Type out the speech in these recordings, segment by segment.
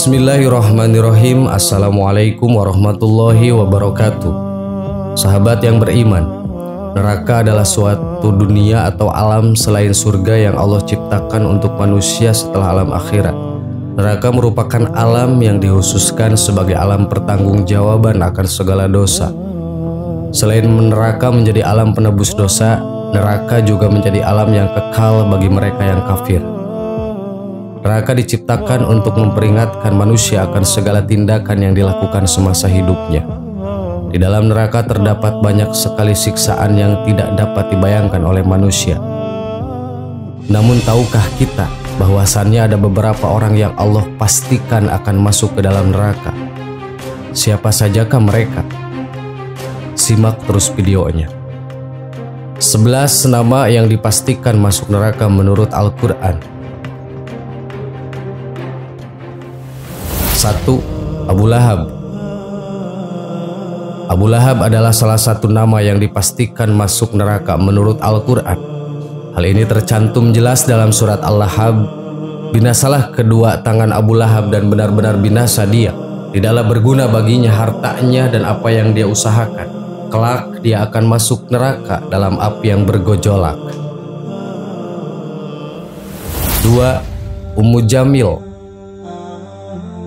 Bismillahirrahmanirrahim. Assalamualaikum warahmatullahi wabarakatuh. Sahabat yang beriman, neraka adalah suatu dunia atau alam selain surga yang Allah ciptakan untuk manusia setelah alam akhirat. Neraka merupakan alam yang dikhususkan sebagai alam pertanggungjawaban akan segala dosa. Selain neraka menjadi alam penebus dosa, neraka juga menjadi alam yang kekal bagi mereka yang kafir. Neraka diciptakan untuk memperingatkan manusia akan segala tindakan yang dilakukan semasa hidupnya. Di dalam neraka terdapat banyak sekali siksaan yang tidak dapat dibayangkan oleh manusia. Namun tahukah kita bahwasannya ada beberapa orang yang Allah pastikan akan masuk ke dalam neraka? Siapa sajakah mereka? Simak terus videonya. 11 nama yang dipastikan masuk neraka menurut Al-Quran. 1. Abu Lahab. Abu Lahab adalah salah satu nama yang dipastikan masuk neraka menurut Al-Quran. Hal ini tercantum jelas dalam surat Al-Lahab. Binasalah kedua tangan Abu Lahab dan benar-benar binasa dia. Tidaklah berguna baginya hartanya dan apa yang dia usahakan. Kelak dia akan masuk neraka dalam api yang bergojolak. 2. Ummu Jamil.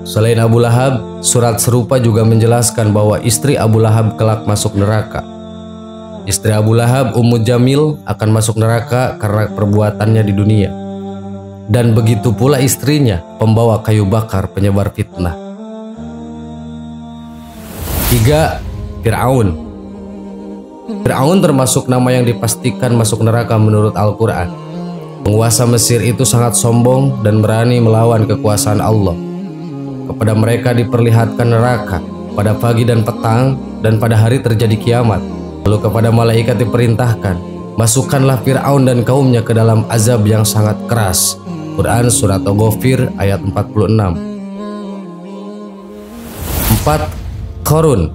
Selain Abu Lahab, surat serupa juga menjelaskan bahwa istri Abu Lahab kelak masuk neraka. Istri Abu Lahab, Ummu Jamil, akan masuk neraka karena perbuatannya di dunia. Dan begitu pula istrinya, pembawa kayu bakar penyebar fitnah. 3. Fir'aun. Fir'aun termasuk nama yang dipastikan masuk neraka menurut Al-Quran. Penguasa Mesir itu sangat sombong dan berani melawan kekuasaan Allah. Kepada mereka diperlihatkan neraka pada pagi dan petang, dan pada hari terjadi kiamat. Lalu kepada malaikat diperintahkan, masukkanlah Fir'aun dan kaumnya ke dalam azab yang sangat keras. Quran Surat Al-Ghafir ayat 46. 4. Qarun.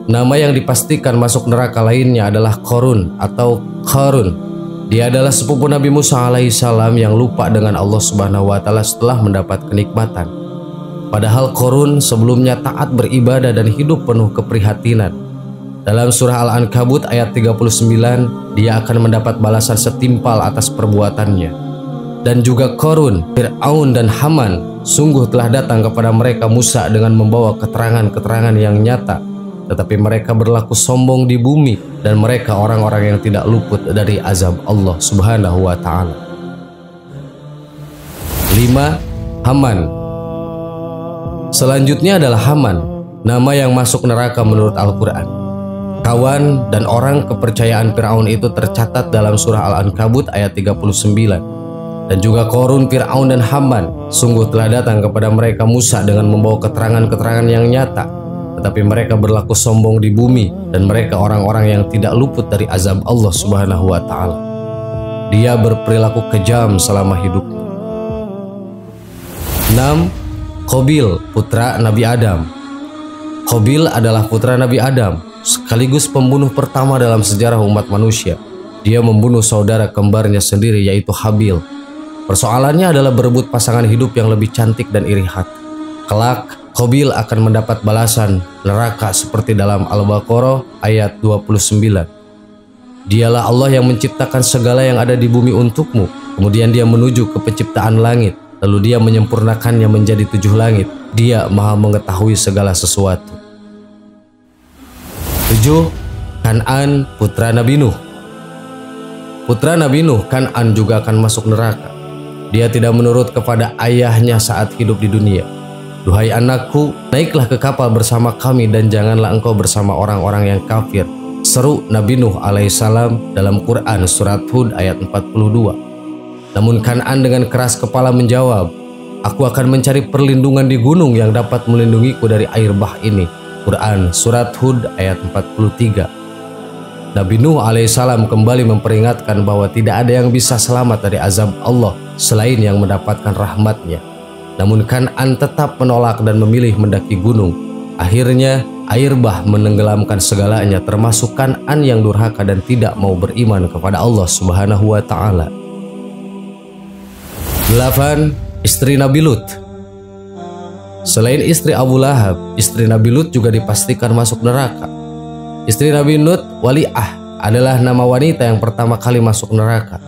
Nama yang dipastikan masuk neraka lainnya adalah Qarun atau Qarun. Dia adalah sepupu Nabi Musa alaihissalam yang lupa dengan Allah Subhanahu wa Ta'ala setelah mendapat kenikmatan. Padahal Qarun sebelumnya taat beribadah dan hidup penuh keprihatinan. Dalam surah Al-Ankabut ayat 39, dia akan mendapat balasan setimpal atas perbuatannya. Dan juga Qarun, Fir'aun dan Haman sungguh telah datang kepada mereka Musa dengan membawa keterangan-keterangan yang nyata. Tetapi mereka berlaku sombong di bumi dan mereka orang-orang yang tidak luput dari azab Allah Subhanahu wa Ta'ala. 5. Haman. Selanjutnya adalah Haman, nama yang masuk neraka menurut Al-Quran. Kawan dan orang kepercayaan Fir'aun itu tercatat dalam surah Al-Ankabut ayat 39. Dan juga Qarun, Fir'aun dan Haman sungguh telah datang kepada mereka Musa dengan membawa keterangan-keterangan yang nyata. Tetapi mereka berlaku sombong di bumi dan mereka orang-orang yang tidak luput dari azab Allah Subhanahu wa Ta'ala. Dia berperilaku kejam selama hidupnya. 6. Qabil, putra Nabi Adam. Qabil adalah putra Nabi Adam, sekaligus pembunuh pertama dalam sejarah umat manusia. Dia membunuh saudara kembarnya sendiri yaitu Habil. Persoalannya adalah berebut pasangan hidup yang lebih cantik dan iri hati. Kelak, Qabil akan mendapat balasan neraka seperti dalam Al-Baqarah ayat 29. Dialah Allah yang menciptakan segala yang ada di bumi untukmu. Kemudian dia menuju ke penciptaan langit. Lalu dia menyempurnakannya menjadi 7 langit. Dia maha mengetahui segala sesuatu. 7. Kan'an, putra Nabi Nuh. Putra Nabi Nuh, Kan'an juga akan masuk neraka. Dia tidak menurut kepada ayahnya saat hidup di dunia. Duhai anakku, naiklah ke kapal bersama kami dan janganlah engkau bersama orang-orang yang kafir. Seru Nabi Nuh alaihissalam dalam Quran Surat Hud ayat 42. Namun Kan'an dengan keras kepala menjawab, aku akan mencari perlindungan di gunung yang dapat melindungiku dari air bah ini. Quran Surat Hud ayat 43. Nabi Nuh alaihissalam kembali memperingatkan bahwa tidak ada yang bisa selamat dari azab Allah selain yang mendapatkan rahmatnya. Namun Kan'an tetap menolak dan memilih mendaki gunung. Akhirnya air bah menenggelamkan segalanya, termasuk Kan'an yang durhaka dan tidak mau beriman kepada Allah Subhanahu wa Ta'ala. 8. Istri Nabi Lut. Selain istri Abu Lahab, istri Nabi Lut juga dipastikan masuk neraka. Istri Nabi Lut, Wali'ah, adalah nama wanita yang pertama kali masuk neraka.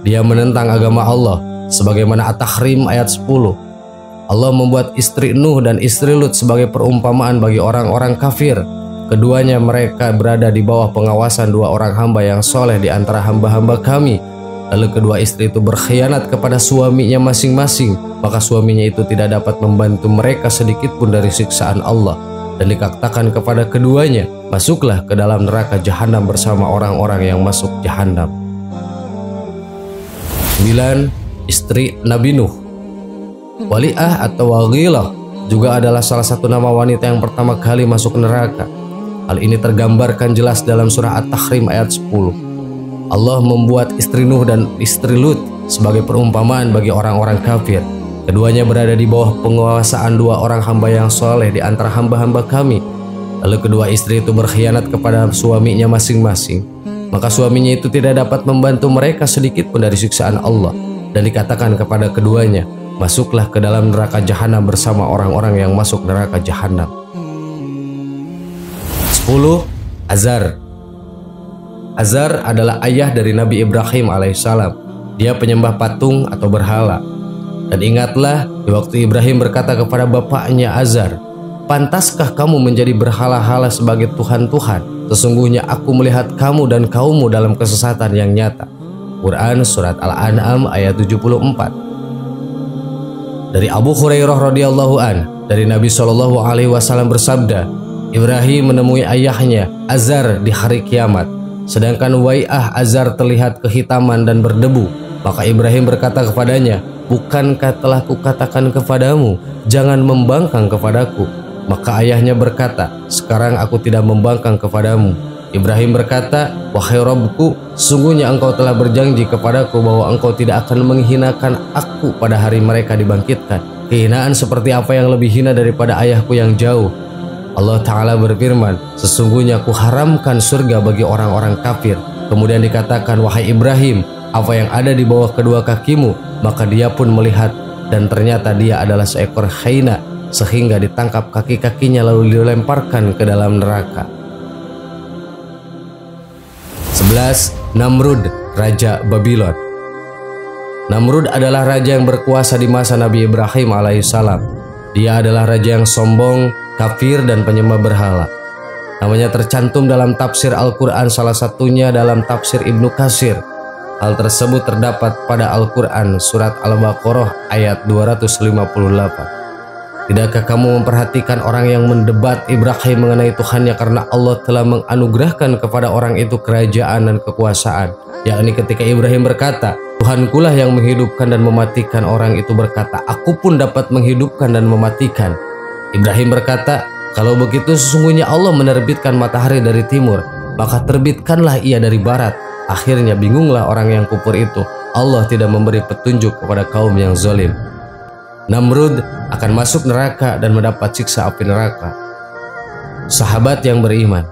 Dia menentang agama Allah, sebagaimana At-Tahrim ayat 10. Allah membuat istri Nuh dan istri Lut sebagai perumpamaan bagi orang-orang kafir. Keduanya mereka berada di bawah pengawasan dua orang hamba yang soleh di antara hamba-hamba kami. Lalu kedua istri itu berkhianat kepada suaminya masing-masing, maka suaminya itu tidak dapat membantu mereka sedikit pun dari siksaan Allah. Dan dikatakan kepada keduanya, masuklah ke dalam neraka jahanam bersama orang-orang yang masuk jahanam. 9. Istri Nabi Nuh. Wali'ah atau Waghilah juga adalah salah satu nama wanita yang pertama kali masuk neraka. Hal ini tergambarkan jelas dalam surah At-Tahrim ayat 10. Allah membuat istri Nuh dan istri Lut sebagai perumpamaan bagi orang-orang kafir. Keduanya berada di bawah penguasaan dua orang hamba yang soleh di antara hamba-hamba kami. Lalu kedua istri itu berkhianat kepada suaminya masing-masing, maka suaminya itu tidak dapat membantu mereka sedikit pun dari siksaan Allah. Dan dikatakan kepada keduanya, masuklah ke dalam neraka jahanam bersama orang-orang yang masuk neraka jahanam. 10. Azar. Azar adalah ayah dari Nabi Ibrahim alaihissalam. Dia penyembah patung atau berhala. Dan ingatlah di waktu Ibrahim berkata kepada bapaknya Azar, pantaskah kamu menjadi berhala-hala sebagai Tuhan-Tuhan? Sesungguhnya aku melihat kamu dan kaummu dalam kesesatan yang nyata. Quran Surat Al-An'am ayat 74. Dari Abu Hurairah radhiyallahu an, dari Nabi SAW bersabda, Ibrahim menemui ayahnya Azar di hari kiamat. Sedangkan Wai'ah Azar terlihat kehitaman dan berdebu. Maka Ibrahim berkata kepadanya, bukankah telah kukatakan kepadamu, jangan membangkang kepadaku? Maka ayahnya berkata, sekarang aku tidak membangkang kepadamu. Ibrahim berkata, wahai Rabbku, sungguhnya engkau telah berjanji kepadaku bahwa engkau tidak akan menghinakan aku pada hari mereka dibangkitkan. Kehinaan seperti apa yang lebih hina daripada ayahku yang jauh? Allah Ta'ala berfirman, sesungguhnya aku haramkan surga bagi orang-orang kafir. Kemudian dikatakan, wahai Ibrahim, apa yang ada di bawah kedua kakimu? Maka dia pun melihat, dan ternyata dia adalah seekor hyena, sehingga ditangkap kaki-kakinya lalu dilemparkan ke dalam neraka. 11. Namrud, Raja Babylon. Namrud adalah raja yang berkuasa di masa Nabi Ibrahim alaihissalam. Dia adalah raja yang sombong, kafir, dan penyembah berhala. Namanya tercantum dalam tafsir Al-Quran, salah satunya dalam tafsir Ibnu Katsir. Hal tersebut terdapat pada Al-Quran surat Al-Baqarah ayat 258. Tidakkah kamu memperhatikan orang yang mendebat Ibrahim mengenai Tuhannya karena Allah telah menganugerahkan kepada orang itu kerajaan dan kekuasaan, yakni ketika Ibrahim berkata, Tuhankulah yang menghidupkan dan mematikan. Orang itu berkata, aku pun dapat menghidupkan dan mematikan. Ibrahim berkata, kalau begitu sesungguhnya Allah menerbitkan matahari dari timur, maka terbitkanlah ia dari barat. Akhirnya bingunglah orang yang kufur itu. Allah tidak memberi petunjuk kepada kaum yang zalim. Namrud akan masuk neraka dan mendapat siksa api neraka. Sahabat yang beriman.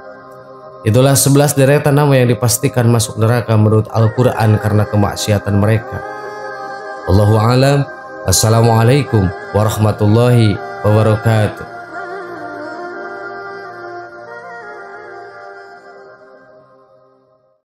Itulah 11 deretan nama yang dipastikan masuk neraka menurut Al-Quran karena kemaksiatan mereka. Wallahu a'lam. Assalamualaikum warahmatullahi wabarakatuh.